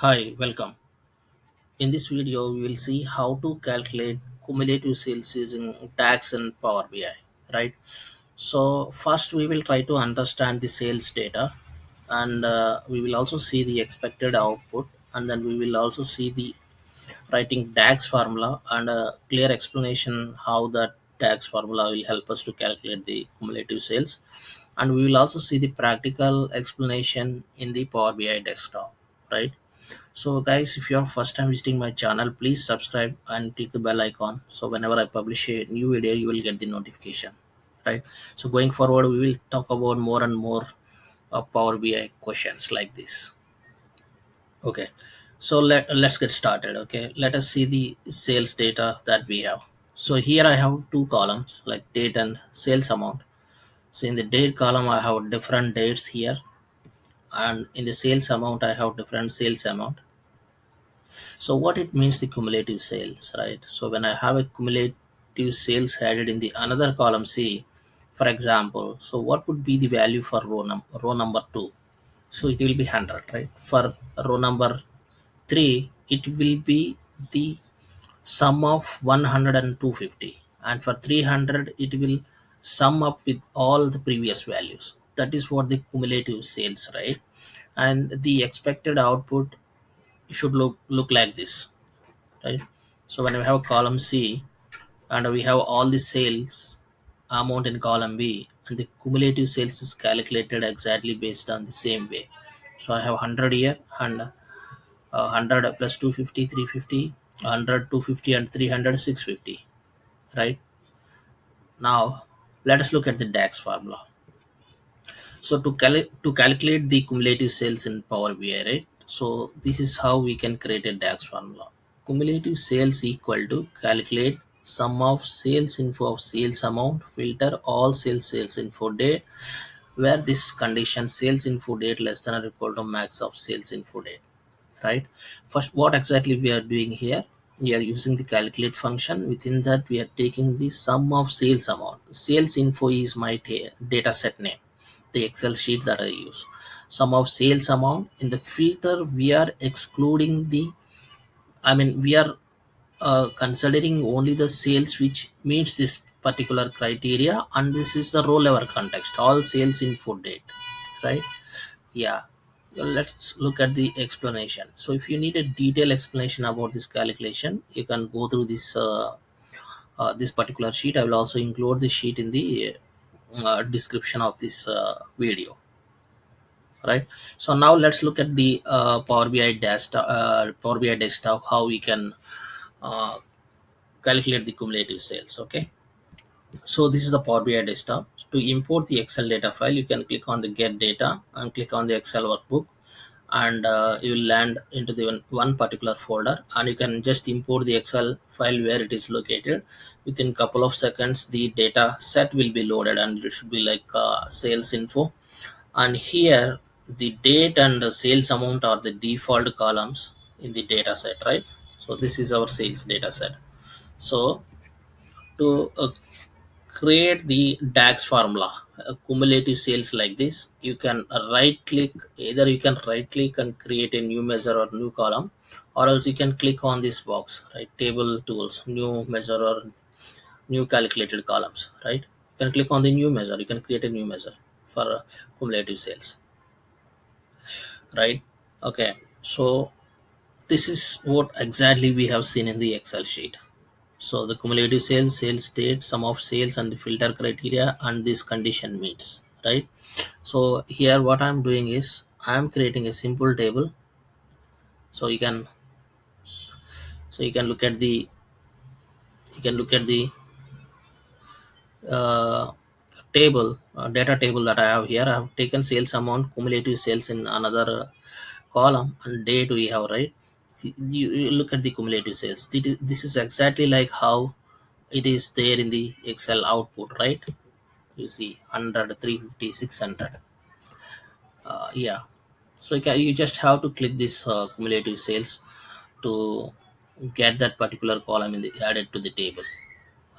Hi, welcome. In this video, we will see how to calculate cumulative sales using DAX and Power BI, right? So first we will try to understand the sales data and we will also see the expected output, and then we will also see the writing DAX formula and a clear explanation how that DAX formula will help us to calculate the cumulative sales. And we will also see the practical explanation in the Power BI desktop, right? So guys, if you are first time visiting my channel, please subscribe and click the bell icon. So whenever I publish a new video, you will get the notification, right? So going forward, we will talk about more and more Power BI questions like this. Okay. So let's get started. Okay. Let us see the sales data that we have. So here I have two columns like date and sales amount. So in the date column, I have different dates here, and in the sales amount, I have different sales amount. So what it means the cumulative sales, right? So when I have a cumulative sales added in the another column C, for example, so what would be the value for row number 2? So it will be 100, right? For row number 3, it will be the sum of 100 and 250, and for 300 it will sum up with all the previous values. That is what the cumulative sales, right? And the expected output should look like this, right? So when we have column C and we have all the sales amount in column B, and the cumulative sales is calculated exactly based on the same way. So I have 100 here, and 100 plus 250, 350, 100, 250, and 300, 650, right? Now let us look at the DAX formula. So to calculate the cumulative sales in Power BI, right? So this is how we can create a DAX formula. Cumulative sales equal to calculate sum of sales info of sales amount, filter all sales info date, where this condition sales info date less than or equal to max of sales info date, right? First, what exactly we are doing here? We are using the calculate function. Within that, we are taking the sum of sales amount. Sales info is my data set name, the Excel sheet that I use. Sum of sales amount. In the filter, we are excluding the, we are considering only the sales which meets this particular criteria, and this is the row level context, all sales info date, right? Yeah. Well, let's look at the explanation. So if you need a detailed explanation about this calculation, you can go through this particular sheet. I will also include the sheet in the description of this video, right? So now let's look at the Power BI desktop, how we can uh, calculate the cumulative sales. Okay. So this is the Power BI desktop. To import the Excel data file, you can click on the get data and click on the Excel workbook, and you will land into the one particular folder, and you can just import the Excel file where it is located. Within couple of seconds, the data set will be loaded, and it should be like sales info. And here the date and the sales amount are the default columns in the data set, right? So this is our sales data set. So to create the DAX formula, cumulative sales like this, you can right click, either you can right click and create a new measure or new column, or else you can click on this box, right? Table tools, new measure or new calculated columns, right? You can click on the new measure, you can create a new measure for cumulative sales, right? Okay, so this is what exactly we have seen in the Excel sheet. So the cumulative sales, sales date, sum of sales, and the filter criteria, and this condition meets, right? So here what I'm doing is I'm creating a simple table. So you can look at the you can look at the uh, data table that I have here. I have taken sales amount, cumulative sales in another column, and date we have, right? See, you look at the cumulative sales. This is exactly like how it is there in the Excel output, right? You see 100, 350, 600. Yeah. So you just have to click this cumulative sales to get that particular column in the added to the table.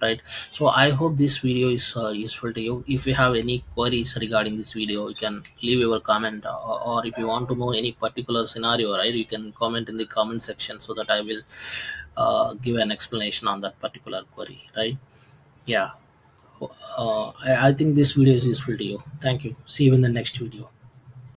right? So I hope this video is useful to you. If you have any queries regarding this video, you can leave your comment, or if you want to know any particular scenario, right, you can comment in the comment section so that I will give an explanation on that particular query, right? Yeah. I think this video is useful to you. Thank you. See you in the next video.